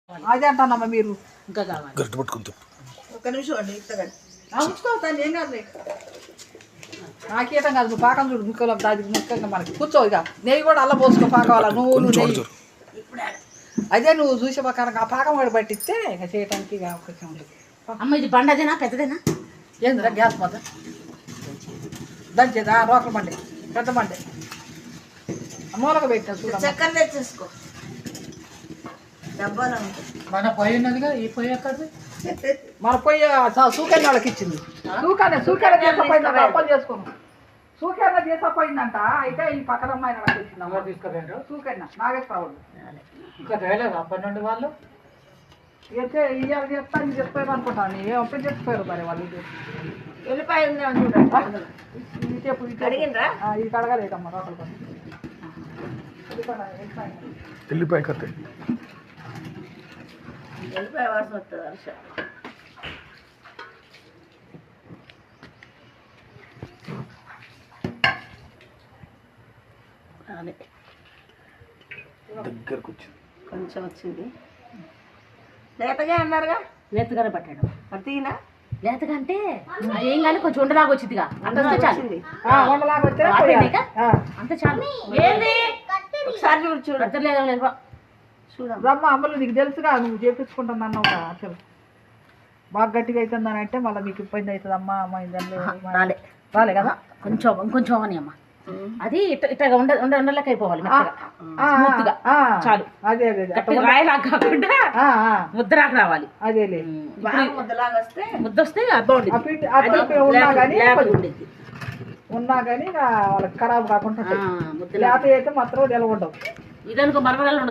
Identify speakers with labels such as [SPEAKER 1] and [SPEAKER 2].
[SPEAKER 1] అదే అంటానమ్మా మీరు
[SPEAKER 2] ఇంకా కావాలి.
[SPEAKER 3] గట్టి పట్టుకుంటాం.
[SPEAKER 1] ఒక్క నిమిషం అండి ఇస్తాను ఉంచుకోవద్దండి ఏం కాదు నాకేటం కాదు నువ్వు పాకం చూడు ముక్కలు దాది ముక్కగా మనకి కూర్చో ఇక నెయ్యి కూడా అల్ల పోసుకో పాకావాలా నువ్వు నెయ్యి అదే నువ్వు చూసే ప్రకారం ఆ పాకం కూడా పట్టిస్తే ఇక చేయటానికి ఇక కొంచెం ఉంటుంది.
[SPEAKER 2] అమ్మ ఇది బండదేనా పెద్దదేనా?
[SPEAKER 1] ఏందిరా గ్యాస్ మొత్తం దంచేదా రోకల బండి పెద్ద బండి మూలక పెట్టా చూడ
[SPEAKER 4] చక్కెర తెచ్చేసుకో డబ్బాలో
[SPEAKER 2] మన పొయ్యి ఉన్నదిగా ఈ పొయ్యి ఎక్కడిది?
[SPEAKER 1] మన పొయ్యి సూకన్న వాళ్ళకి ఇచ్చింది. సూకన్న చేసపోయిందంట అప్పలు చేసుకున్నాం. సూకన్న చేసపోయిందంట అయితే ఈ పక్కన అమ్మాయి నాకు వచ్చింది అమ్మ
[SPEAKER 2] తీసుకురండి.
[SPEAKER 1] సూకన్న నాగేశ్వరరావు
[SPEAKER 2] ఇంకా తేలేదు అప్పటి నుండి వాళ్ళు.
[SPEAKER 1] అయితే ఇవాళ చెప్తా ఇది చెప్పారు అనుకుంటాను ఏమప్పుడు చెప్పారు మరి వాళ్ళు ఇది
[SPEAKER 4] ఉల్లిపాయ ఉందేమో చూడండి.
[SPEAKER 1] ఇది చెప్పు ఇది
[SPEAKER 4] అడిగిండ్రా?
[SPEAKER 1] ఇది కడగలేదమ్మా రోకల బండి
[SPEAKER 3] వెళ్ళిపోయి కత్తి
[SPEAKER 4] ఉల్లిపాయ వాసన వస్తుంది హర్ష. అదే
[SPEAKER 3] దగ్గరకు వచ్చింది.
[SPEAKER 4] కొంచెం వచ్చింది. లేతగా అన్నారుగా
[SPEAKER 2] లేతగానే పట్టాడు.
[SPEAKER 4] అతీనా
[SPEAKER 2] లేతగా అంటే ఏం కానీ కొంచెం ఉండలాగా వచ్చిందిగా అంత వస్తే చాలు.
[SPEAKER 1] వండలాగా వచ్చే
[SPEAKER 2] ఆపేయలేక? అంత చాలు.
[SPEAKER 4] ఏంది ఒకసారి చూడు చూడు
[SPEAKER 2] లేదు
[SPEAKER 4] చూడమ్మా.
[SPEAKER 1] రమ్మ అమ్మలు నీకు తెలుసుగా నువ్వు చేపించుకుంటాను అన్నావు అసలు బాగా గట్టిగా అవుతుందని అంటే మళ్ళీ మీకు ఇబ్బంది అవుతుంది అమ్మా అమ్మ
[SPEAKER 2] రాలే
[SPEAKER 1] రాలే కదా
[SPEAKER 2] కొంచెం ఇంకొంచెం అవని అమ్మ. అది ఇట్లా ఉండలేక అయిపోవాలి స్మూత్గా చాలు.
[SPEAKER 1] అదే అదే
[SPEAKER 2] గట్టిగా రాయలాగా కాకుండా ముద్దరాకు రావాలి.
[SPEAKER 1] అదేలే
[SPEAKER 4] బాగా ముద్దలాగా వస్తే
[SPEAKER 2] ముద్ద వస్తే బాగుంటుంది.
[SPEAKER 1] ఉన్నా కానీ వాళ్ళకి ఖరాబ్ కాకుండా
[SPEAKER 2] ముద్ద
[SPEAKER 1] లేత అయితే మాత్రం నిలబడ్డావు
[SPEAKER 2] ఇదనుకో మరమరాలు